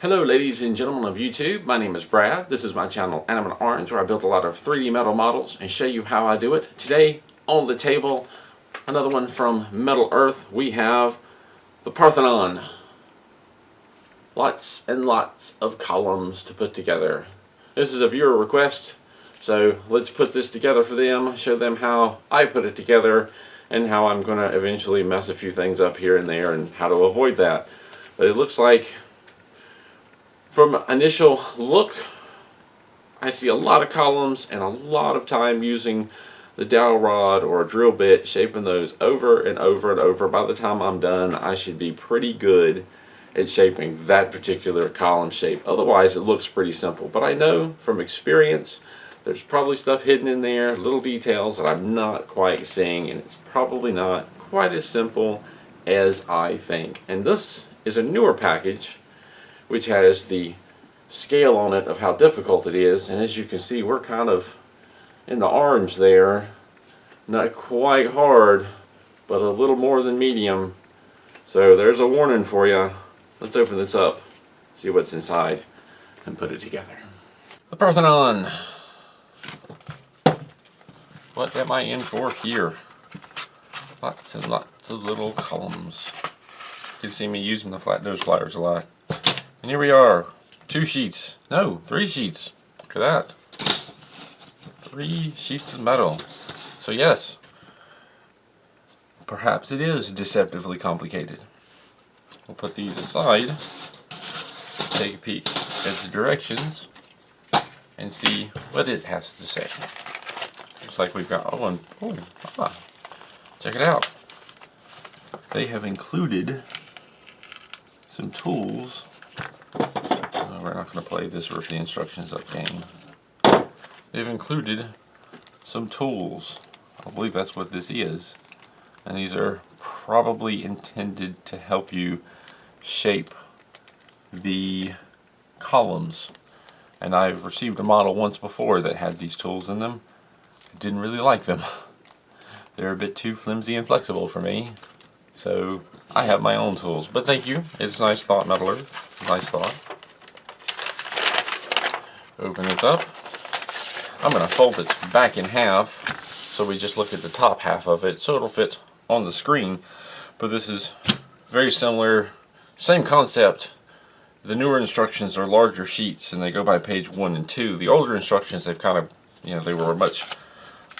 Hello ladies and gentlemen of YouTube, my name is Brad. This is my channel Animate Orange, where I build a lot of 3D metal models and show you how I do it. Today on the table, another one from Metal Earth, we have the Parthenon. Lots and lots of columns to put together. This is a viewer request, so let's put this together for them, show them how I put it together and how I'm going to eventually mess a few things up here and there and how to avoid that. But it looks like, from initial look, I see a lot of columns and a lot of time using the dowel rod or a drill bit, shaping those over and over and over. By the time I'm done, I should be pretty good at shaping that particular column shape. Otherwise, it looks pretty simple. But I know from experience, there's probably stuff hidden in there, little details that I'm not quite seeing, and it's probably not quite as simple as I think. And this is a newer package, which has the scale on it of how difficult it is, and as you can see, we're kind of in the orange there. Not quite hard, but a little more than medium. So there's a warning for you. Let's open this up, see what's inside, and put it together. The Parthenon. What am I in for here? Lots and lots of little columns. You can see me using the flat nose pliers a lot. And here we are, 2 sheets, no, 3 sheets, look at that, 3 sheets of metal. So yes, perhaps it is deceptively complicated. We'll put these aside, take a peek at the directions, and see what it has to say. Looks like we've got, check it out. They have included some tools. We're not going to play this rip the instructions up game. They've included some tools. I believe that's what this is. And these are probably intended to help you shape the columns. And I've received a model once before that had these tools in them. I didn't really like them. They're a bit too flimsy and flexible for me. So I have my own tools. But thank you. It's a nice thought, Metal Earth. Nice thought. Open this up. I'm going to fold it back in half so we just look at the top half of it so it'll fit on the screen. But this is very similar, same concept. The newer instructions are larger sheets and they go by page 1 and 2. The older instructions, they've kind of, they were much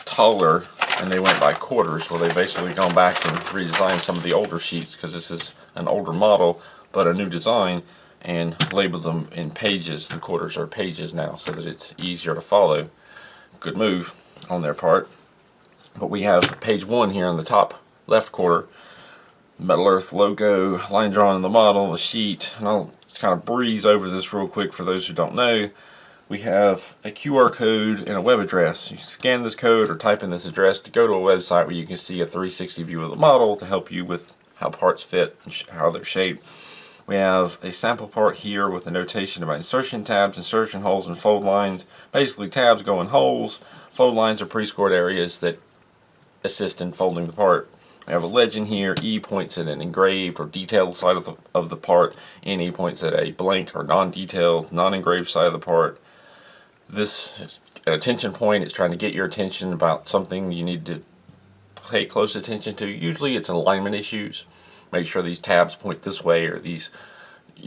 taller and they went by quarters. Well, they've basically gone back and redesigned some of the older sheets because this is an older model but a new design, and labeled them in pages. The quarters are pages now so that it's easier to follow. Good move on their part. But we have page 1 here on the top left quarter. Metal Earth logo, line drawing on the model, the sheet. And I'll kind of breeze over this real quick for those who don't know. We have a QR code and a web address. You can scan this code or type in this address to go to a website where you can see a 360 view of the model to help you with how parts fit and how they're shaped. We have a sample part here with a notation about insertion tabs, insertion holes, and fold lines. Basically, tabs go in holes. Fold lines are pre-scored areas that assist in folding the part. We have a legend here. E points at an engraved or detailed side of the part. NE points at a blank or non-detailed, non-engraved side of the part. This is an attention point. It's trying to get your attention about something you need to pay close attention to. Usually it's alignment issues. Make sure these tabs point this way or these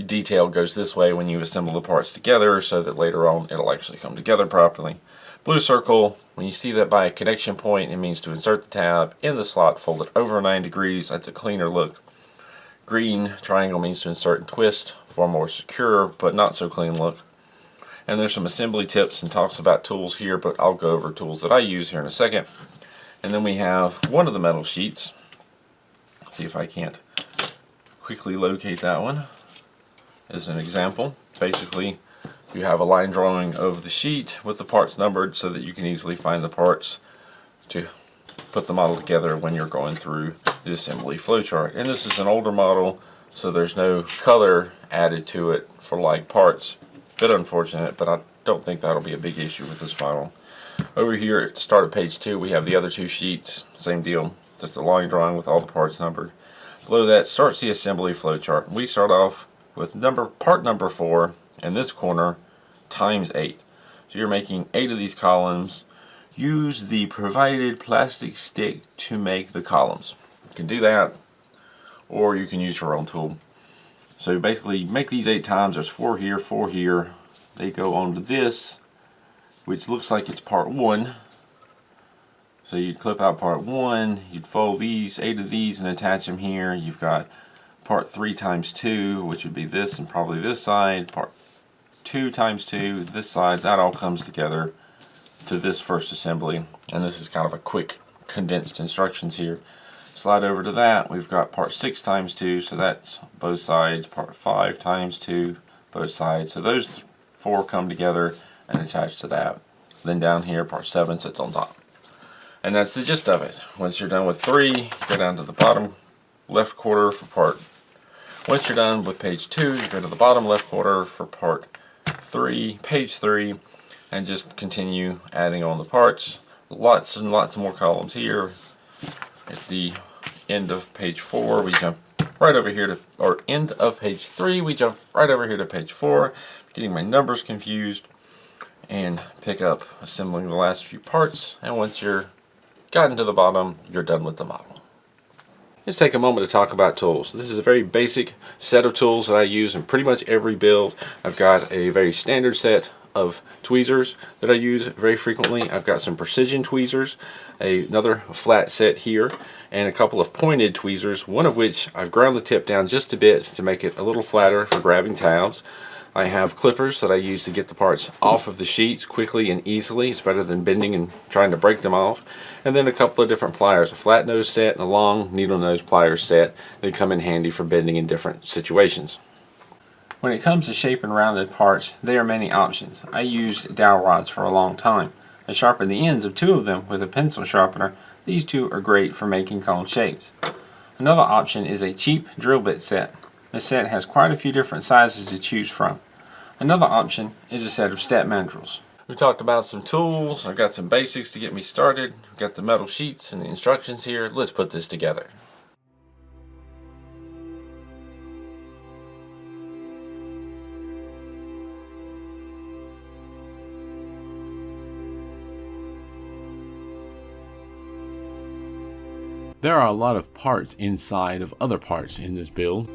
detail goes this way when you assemble the parts together so that later on it'll actually come together properly. Blue circle, when you see that by a connection point, it means to insert the tab in the slot, fold it over 9 degrees. That's a cleaner look. Green triangle means to insert and twist for a more secure but not so clean look. And there's some assembly tips and talks about tools here, but I'll go over tools that I use here in a second. And then we have one of the metal sheets. See if I can't quickly locate that one as an example. Basically, you have a line drawing of the sheet with the parts numbered so that you can easily find the parts to put the model together when you're going through the assembly flowchart. And this is an older model, so there's no color added to it for like parts. Bit unfortunate, but I don't think that'll be a big issue with this model. Over here at the start of page 2, we have the other 2 sheets. Same deal, just a line drawing with all the parts numbered. Below that starts the assembly flowchart. We start off with part number 4 in this corner times 8. So you're making 8 of these columns. Use the provided plastic stick to make the columns. You can do that, or you can use your own tool. So basically make these 8 times. There's 4 here, 4 here. They go onto this, which looks like it's part 1. So you'd clip out part 1, you'd fold these, 8 of these, and attach them here. You've got part 3 times 2, which would be this and probably this side. Part 2 times 2, this side. That all comes together to this first assembly. And this is kind of a quick condensed instructions here. Slide over to that. We've got part 6 times 2, so that's both sides. Part 5 times 2, both sides. So those 4 come together and attach to that. Then down here, part 7 sits on top. And that's the gist of it. Once you're done with 3, go down to the bottom left quarter for part. Once you're done with page 2, you go to the bottom left quarter for part 3, page 3, and just continue adding on the parts. Lots and lots more columns here. At the end of page 4, we jump right over here to, or end of page 3, we jump right over here to page 4, getting my numbers confused, and pick up assembling the last few parts. And once you're gotten to the bottom, you're done with the model. Let's take a moment to talk about tools. This is a very basic set of tools that I use in pretty much every build. I've got a very standard set of tweezers that I use very frequently. I've got some precision tweezers, another flat set here, and a couple of pointed tweezers, one of which I've ground the tip down just a bit to make it a little flatter for grabbing tabs. I have clippers that I use to get the parts off of the sheets quickly and easily. It's better than bending and trying to break them off. And then a couple of different pliers, a flat nose set and a long needle nose pliers set. They come in handy for bending in different situations. When it comes to shape and rounded parts, there are many options. I used dowel rods for a long time. I sharpened the ends of 2 of them with a pencil sharpener. These 2 are great for making cone shapes. Another option is a cheap drill bit set. This set has quite a few different sizes to choose from. Another option is a set of step mandrels. We talked about some tools. I've got some basics to get me started. I've got the metal sheets and the instructions here. Let's put this together. There are a lot of parts inside of other parts in this build.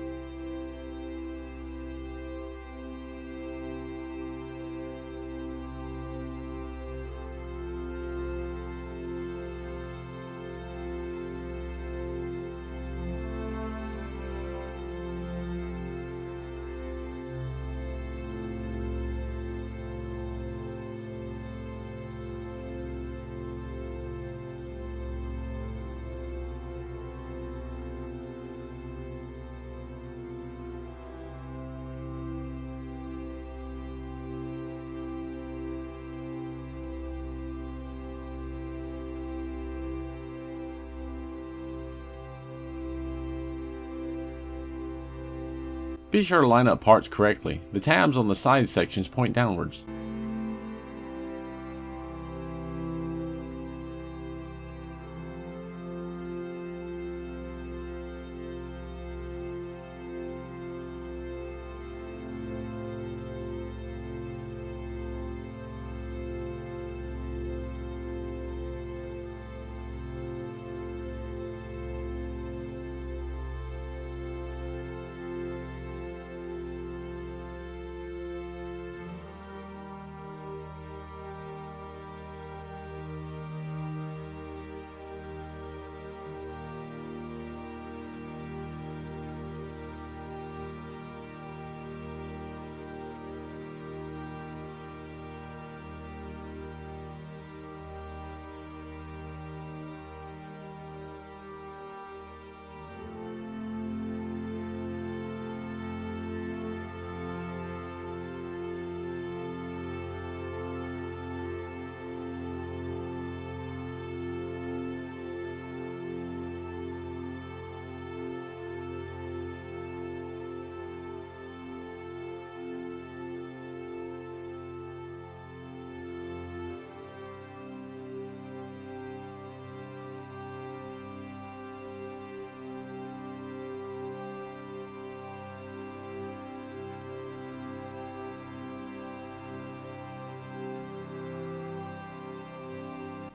Be sure to line up parts correctly. The tabs on the side sections point downwards.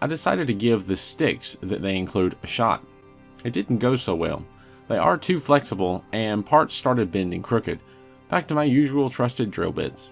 I decided to give the sticks that they include a shot. It didn't go so well. They are too flexible and parts started bending crooked. Back to my usual trusted drill bits.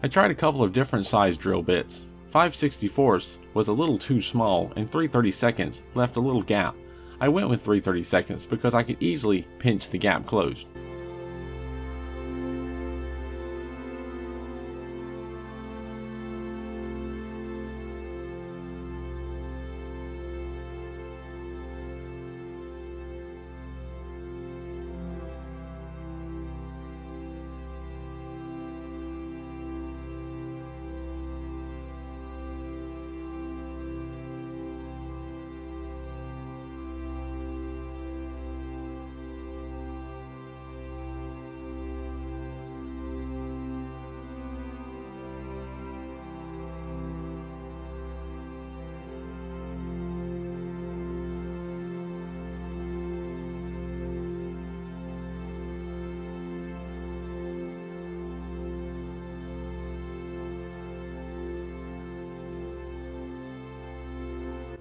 I tried a couple of different size drill bits. 5/64 was a little too small and 3/32 left a little gap. I went with 3/32 because I could easily pinch the gap closed.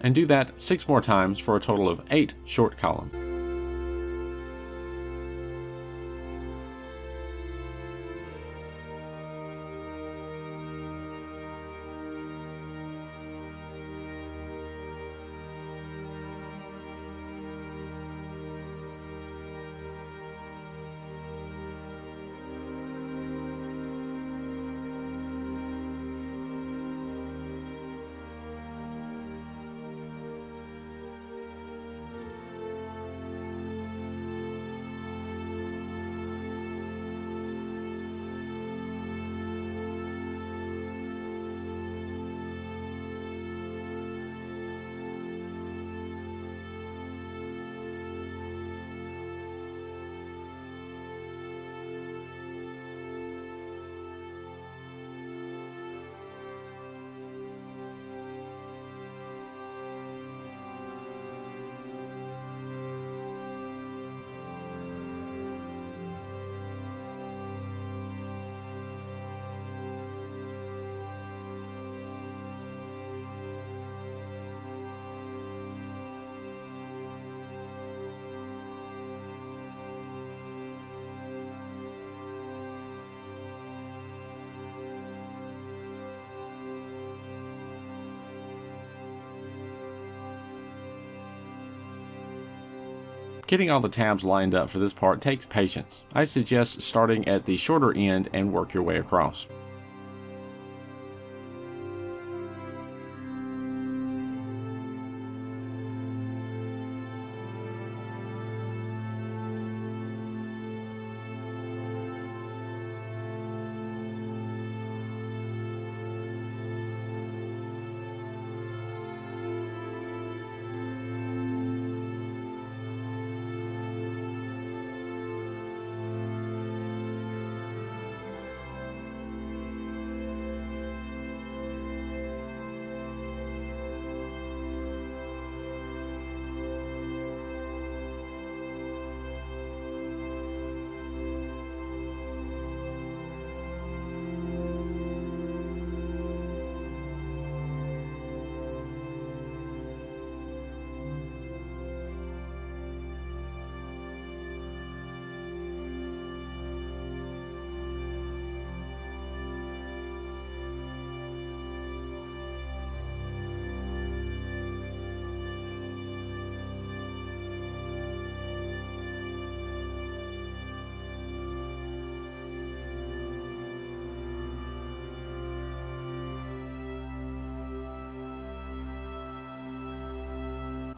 And do that 6 more times for a total of 8 short column. Getting all the tabs lined up for this part takes patience. I suggest starting at the shorter end and work your way across.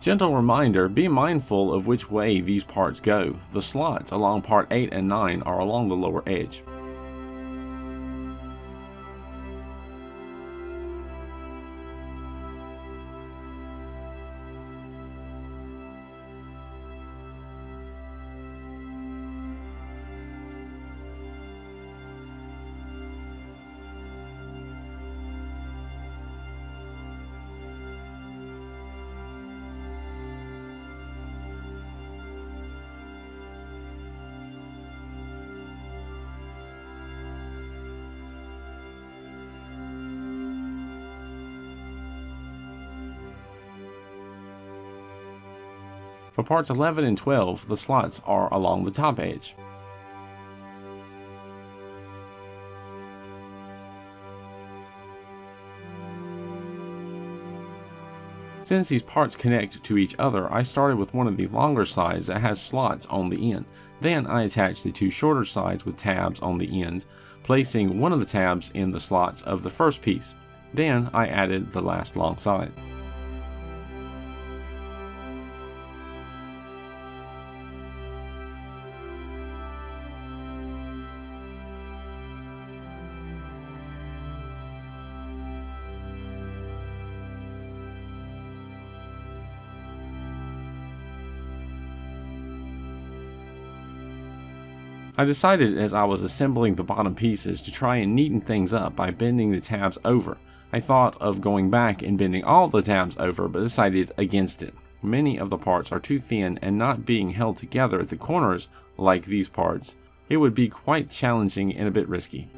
Gentle reminder, be mindful of which way these parts go. The slots along part 8 and 9 are along the lower edge. For parts 11 and 12, the slots are along the top edge. Since these parts connect to each other, I started with one of the longer sides that has slots on the end. Then I attached the two shorter sides with tabs on the ends, placing one of the tabs in the slots of the first piece. Then I added the last long side. I decided as I was assembling the bottom pieces to try and neaten things up by bending the tabs over. I thought of going back and bending all the tabs over, but decided against it. Many of the parts are too thin and not being held together at the corners like these parts. It would be quite challenging and a bit risky.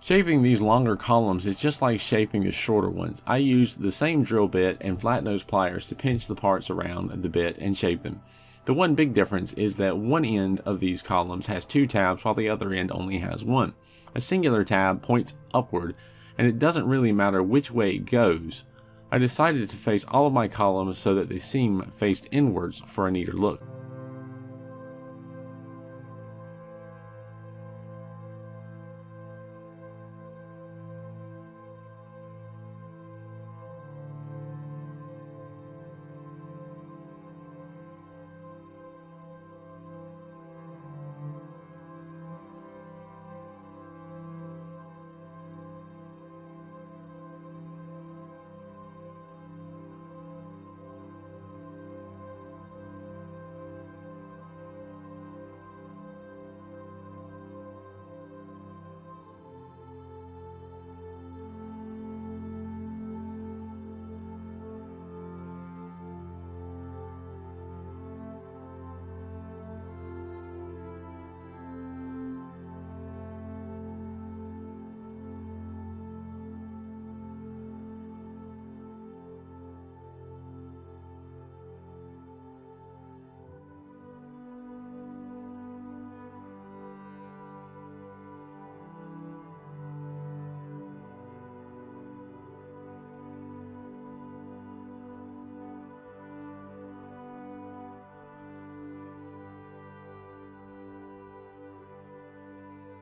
Shaping these longer columns is just like shaping the shorter ones. I used the same drill bit and flat nose pliers to pinch the parts around the bit and shape them. The one big difference is that one end of these columns has two tabs while the other end only has one. A singular tab points upward, and it doesn't really matter which way it goes. I decided to face all of my columns so that they seem faced inwards for a neater look.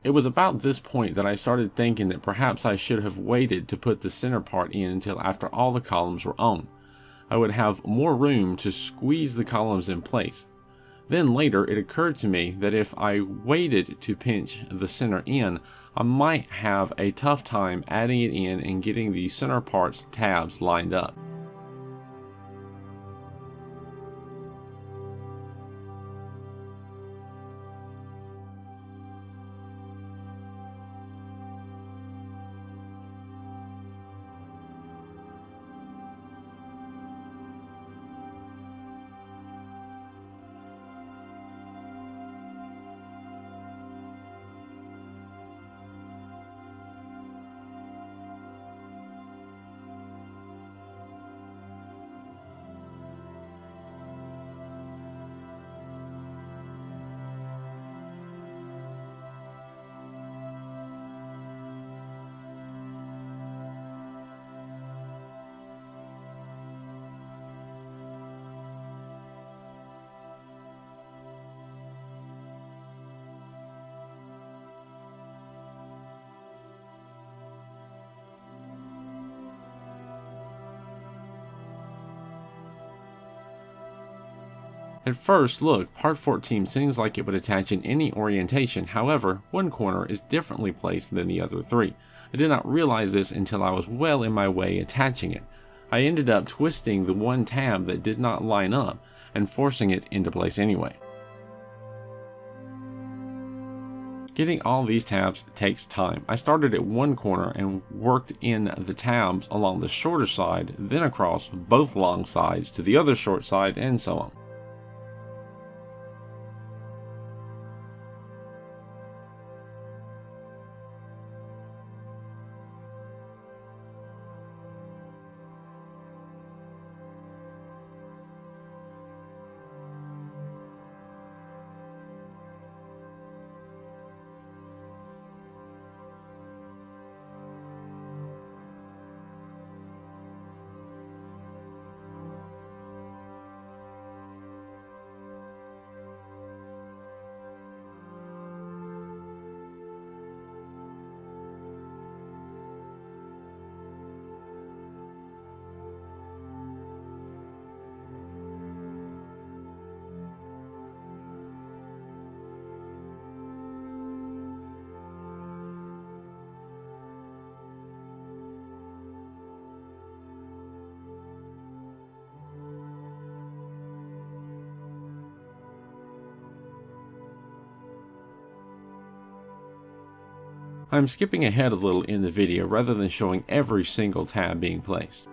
It was about this point that I started thinking that perhaps I should have waited to put the center part in until after all the columns were on. I would have more room to squeeze the columns in place. Then later it occurred to me that if I waited to pinch the center in, I might have a tough time adding it in and getting the center part's tabs lined up. At first look, part 14 seems like it would attach in any orientation. However, one corner is differently placed than the other three. I did not realize this until I was well in my way attaching it. I ended up twisting the one tab that did not line up and forcing it into place anyway. Getting all these tabs takes time. I started at one corner and worked in the tabs along the shorter side, then across both long sides to the other short side, and so on. I'm skipping ahead a little in the video rather than showing every single tab being placed.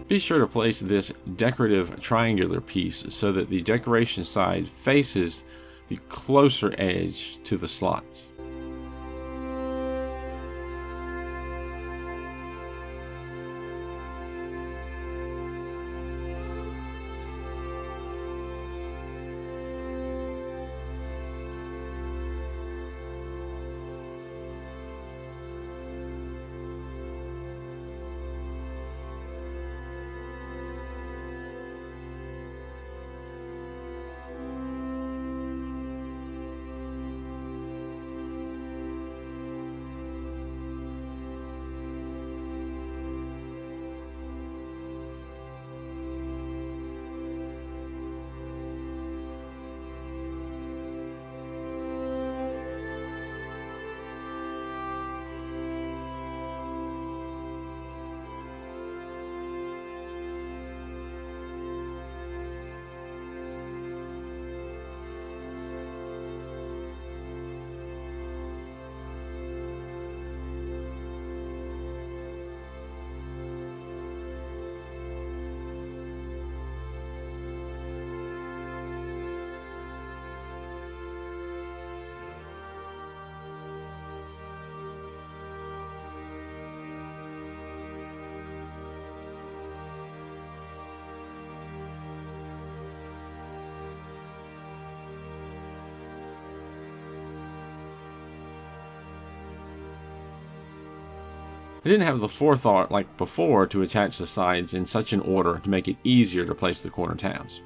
Be sure to place this decorative triangular piece so that the decoration side faces the closer edge to the slots. I didn't have the forethought like before to attach the sides in such an order to make it easier to place the corner tabs.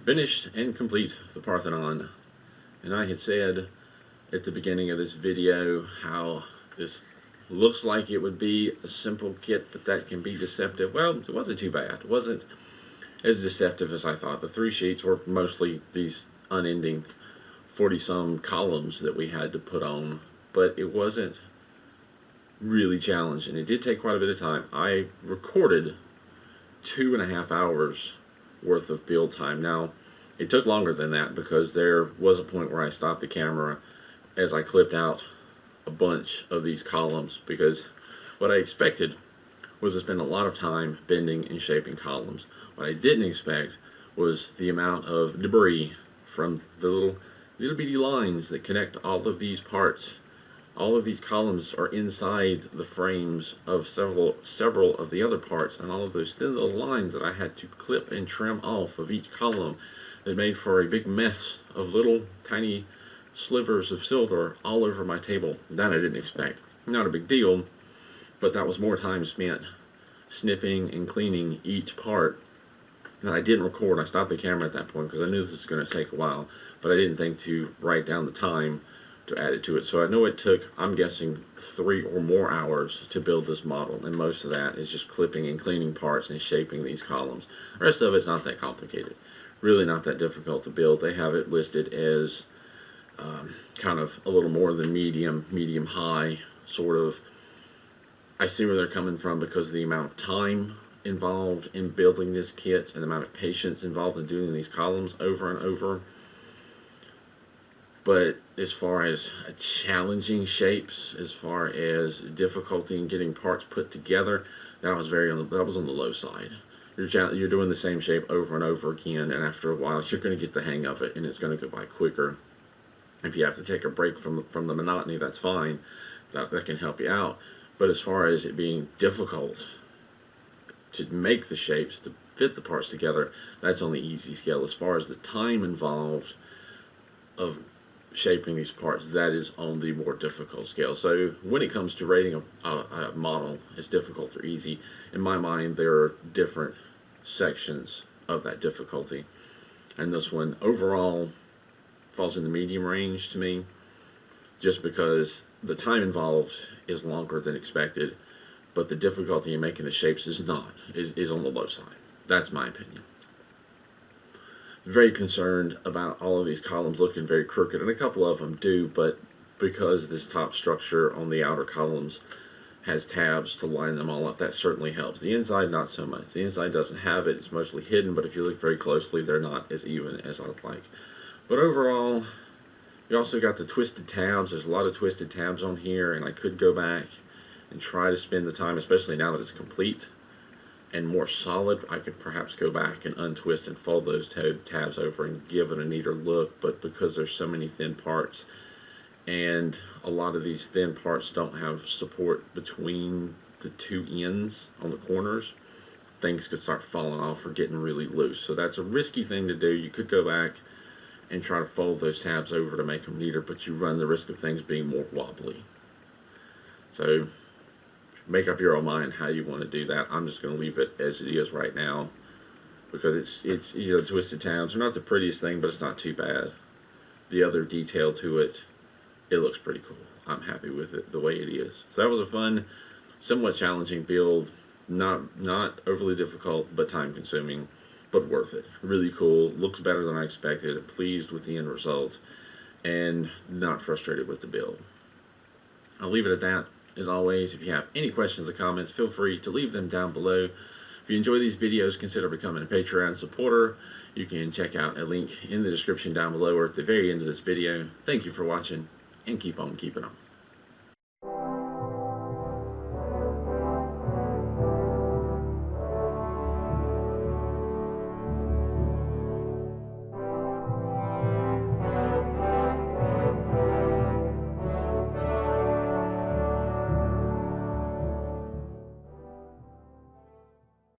Finished and complete the Parthenon. And I had said at the beginning of this video how this looks like it would be a simple kit, but that can be deceptive. Well, it wasn't too bad. It wasn't as deceptive as I thought. The 3 sheets were mostly these unending 40-some columns that we had to put on, but it wasn't really challenging. It did take quite a bit of time. I recorded 2.5 hours worth of build time. Now, it took longer than that because there was a point where I stopped the camera as I clipped out a bunch of these columns, because what I expected was to spend a lot of time bending and shaping columns. What I didn't expect was the amount of debris from the little bitty lines that connect all of these parts All of these columns are inside the frames of several of the other parts, and all of those thin little lines that I had to clip and trim off of each column that made for a big mess of little tiny slivers of silver all over my table. That I didn't expect. Not a big deal, but that was more time spent snipping and cleaning each part that I didn't record. I stopped the camera at that point because I knew this was going to take a while, but I didn't think to write down the time to add it to it. So I know it took, I'm guessing, 3 or more hours to build this model, and most of that is just clipping and cleaning parts and shaping these columns. The rest of it's not that complicated. Really not that difficult to build. They have it listed as kind of a little more than medium high, sort of. I see where they're coming from because of the amount of time involved in building this kit and the amount of patience involved in doing these columns over and over. But as far as challenging shapes, as far as difficulty in getting parts put together, that was on the low side. You're doing the same shape over and over again, and after a while you're going to get the hang of it, and it's going to go by quicker. If you have to take a break from the monotony, that's fine. That can help you out. But as far as it being difficult to make the shapes, to fit the parts together, that's on the easy scale. As far as the time involved of shaping these parts, that is on the more difficult scale. So when it comes to rating a model as difficult or easy, in my mind there are different sections of that difficulty, and this one overall falls in the medium range to me, just because the time involved is longer than expected, but the difficulty in making the shapes is on the low side. That's my opinion. Very concerned about all of these columns looking very crooked, and a couple of them do, but because this top structure on the outer columns has tabs to line them all up, that certainly helps. The inside, not so much. The inside doesn't have it. It's mostly hidden, but if you look very closely, they're not as even as I'd like. But overall, you also got the twisted tabs. There's a lot of twisted tabs on here, and I could go back and try to spend the time, especially now that it's complete and more solid. I could perhaps go back and untwist and fold those tabs over and give it a neater look, but because there's so many thin parts, and a lot of these thin parts don't have support between the two ends on the corners, things could start falling off or getting really loose. So that's a risky thing to do. You could go back and try to fold those tabs over to make them neater, but you run the risk of things being more wobbly. So make up your own mind how you want to do that. I'm just going to leave it as it is right now, because it's twisted tabs are not the prettiest thing, but it's not too bad. The other detail to it, it looks pretty cool. I'm happy with it the way it is. So that was a fun, somewhat challenging build. Not overly difficult, but time consuming, but worth it. Really cool. Looks better than I expected. I'm pleased with the end result, and not frustrated with the build. I'll leave it at that. As always, if you have any questions or comments, feel free to leave them down below. If you enjoy these videos, consider becoming a Patreon supporter. You can check out a link in the description down below or at the very end of this video. Thank you for watching, and keep on keeping on.